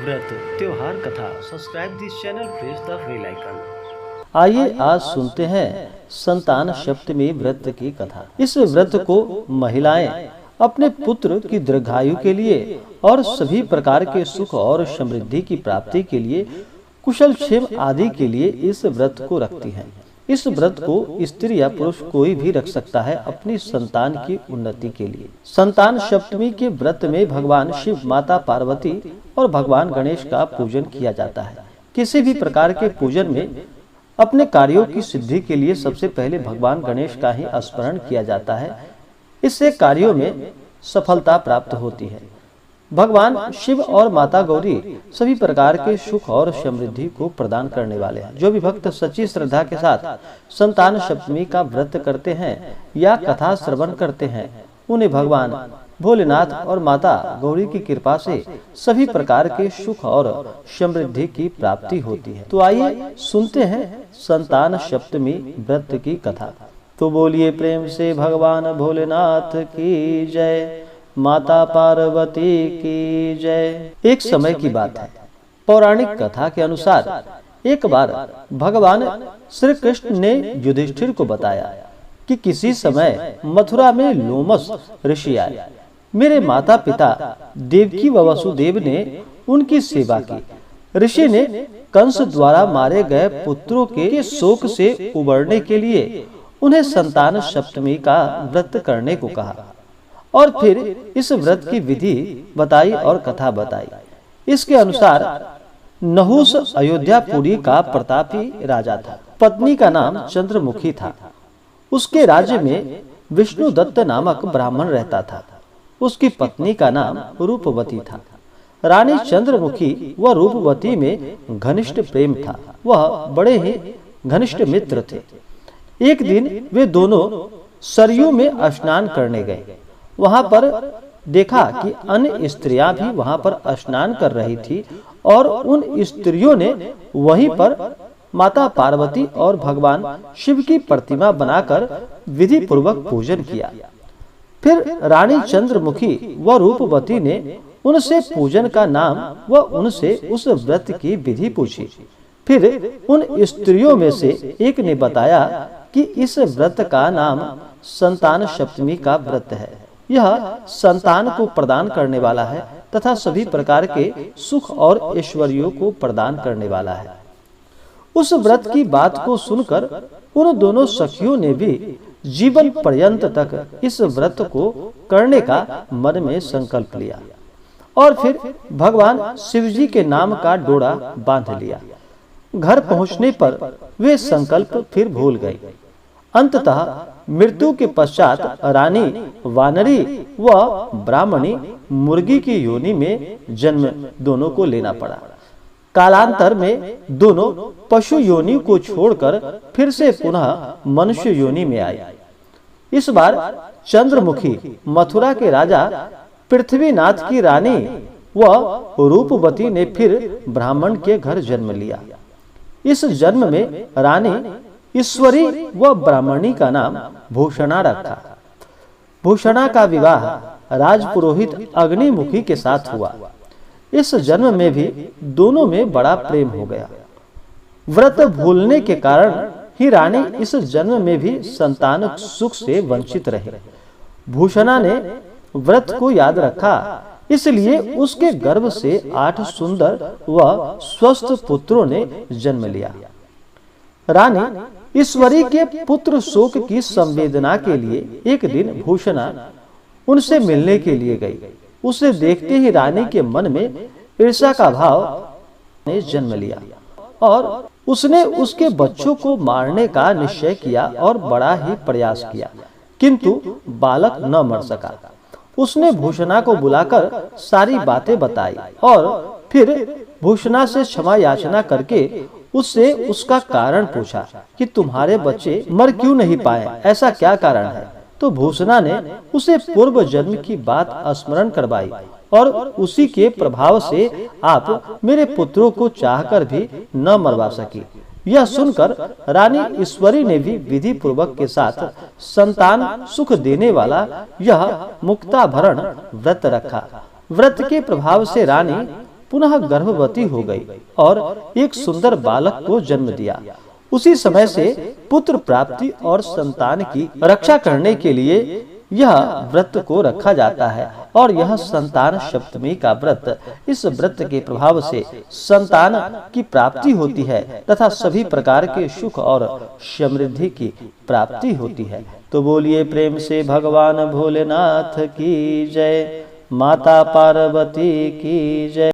व्रत त्योहार कथा। Subscribe this channel, press the bell icon. आइए आज सुनते हैं संतान सप्तमी व्रत की कथा। इस व्रत को महिलाएं अपने पुत्र की दीर्घायु के लिए और सभी प्रकार के सुख और समृद्धि की प्राप्ति के लिए, कुशल क्षेम आदि के लिए इस व्रत को रखती हैं। इस व्रत को स्त्री या पुरुष कोई भी रख सकता है अपनी संतान की उन्नति के लिए। संतान सप्तमी के व्रत में भगवान शिव, माता पार्वती और भगवान गणेश का पूजन किया जाता है। किसी भी प्रकार के पूजन में अपने कार्यों की सिद्धि के लिए सबसे पहले भगवान गणेश का ही स्मरण किया जाता है। इससे कार्यों में सफलता प्राप्त होती है। भगवान शिव और माता गौरी सभी प्रकार के सुख और समृद्धि को प्रदान करने वाले हैं। जो भी भक्त सच्ची श्रद्धा के साथ संतान सप्तमी का व्रत करते हैं या कथा श्रवण करते हैं, उन्हें भगवान भोलेनाथ और माता गौरी की कृपा से सभी प्रकार के सुख और समृद्धि की प्राप्ति होती है। तो आइए सुनते हैं संतान सप्तमी व्रत की कथा। तो बोलिए प्रेम से भगवान भोलेनाथ की जय, माता पार्वती की जय। एक समय की बात है। पौराणिक कथा के अनुसार एक बार भगवान श्री कृष्ण ने युधिष्ठिर को बताया कि किसी समय मथुरा में लोमस ऋषि आए। मेरे माता पिता देवकी व वसुदेव ने उनकी सेवा की। ऋषि ने कंस द्वारा मारे गए पुत्रों के शोक से उबरने के लिए उन्हें संतान सप्तमी का व्रत करने को कहा और फिर इस व्रत की विधि बताई और कथा बताई। इसके अनुसार नहुस अयोध्यापुरी का प्रतापी राजा था। पत्नी का नाम चंद्रमुखी था। उसके राज्य में विष्णुदत्त नामक ब्राह्मण रहता था। उसकी पत्नी का नाम रूपवती था। रानी चंद्रमुखी व रूपवती में घनिष्ठ प्रेम था। वह बड़े ही घनिष्ठ मित्र थे। एक दिन वे दोनों सरयू में स्नान करने गए। वहां पर देखा कि अन्य स्त्रियां भी वहां पर स्नान कर रही थी और उन स्त्रियों ने वहीं पर माता पार्वती और भगवान शिव की प्रतिमा बनाकर विधि पूर्वक पूजन किया। फिर रानी चंद्रमुखी व रूपवती ने उनसे पूजन का नाम व उनसे उस व्रत की विधि पूछी। फिर उन स्त्रियों में से एक ने बताया कि इस व्रत का नाम संतान सप्तमी का व्रत है। यह संतान को प्रदान करने वाला है तथा सभी प्रकार के सुख और ऐश्वर्यों को प्रदान करने वाला है। उस व्रत की बात को सुनकर उन दोनों सखियों ने भी जीवन पर्यंत तक इस व्रत को करने का मन में संकल्प लिया और फिर भगवान शिवजी के नाम का डोरा बांध लिया। घर पहुंचने पर वे संकल्प फिर भूल गए। अंततः मृत्यु के पश्चात रानी वानरी व ब्राह्मणी मुर्गी की योनि में जन्म दोनों को लेना पड़ा। कालांतर में दोनों पशु योनि को छोड़कर फिर से पुनः मनुष्य योनि में आए। इस बार चंद्रमुखी मथुरा के राजा पृथ्वीनाथ की रानी व रूपवती ने फिर ब्राह्मण के घर जन्म लिया। इस जन्म में रानी ईश्वरी व ब्राह्मणी का नाम भूषणा रखा। भूषणा का विवाह राजपुरोहित अग्निमुखी के साथ हुआ। इस जन्म में भी दोनों में बड़ा प्रेम हो गया। व्रत भूलने के कारण ही रानी इस जन्म में भी संतान सुख से वंचित रहे। भूषणा ने व्रत को याद रखा, इसलिए उसके गर्भ से 8 सुंदर व स्वस्थ पुत्रों ने जन्म लिया। रानी ईश्वरी के पुत्र शोक की संवेदना के लिए एक दिन भूषणा उनसे मिलने के लिए गई। उसे देखते ही रानी के मन में ईर्ष्या का भाव ने जन्म लिया और उसने उसके बच्चों को मारने का निश्चय किया और बड़ा ही प्रयास किया, किंतु बालक न मर सका। उसने भूषणा को बुलाकर सारी बातें बताई और फिर भूषणा से क्षमा याचना करके उससे उसका कारण पूछा कि तुम्हारे बच्चे मर क्यों नहीं पाए, ऐसा क्या कारण है। तो भूषणा ने उसे पूर्व जन्म की बात स्मरण करवाई और उसी के प्रभाव से आप मेरे पुत्रों को चाहकर भी न मरवा सकी। यह सुनकर रानी ईश्वरी ने भी विधि पूर्वक के साथ संतान सुख देने वाला यह मुक्ताभरण व्रत रखा। व्रत के प्रभाव से रानी पुनः गर्भवती हो गई और एक सुंदर बालक को जन्म दिया। उसी समय से पुत्र प्राप्ति और संतान की रक्षा करने के लिए यह व्रत को रखा जाता है और यह संतान सप्तमी का व्रत। इस व्रत के प्रभाव से संतान की प्राप्ति होती है तथा सभी प्रकार के सुख और समृद्धि की प्राप्ति होती है। तो बोलिए प्रेम से भगवान भोलेनाथ की जय, माता पार्वती की जय।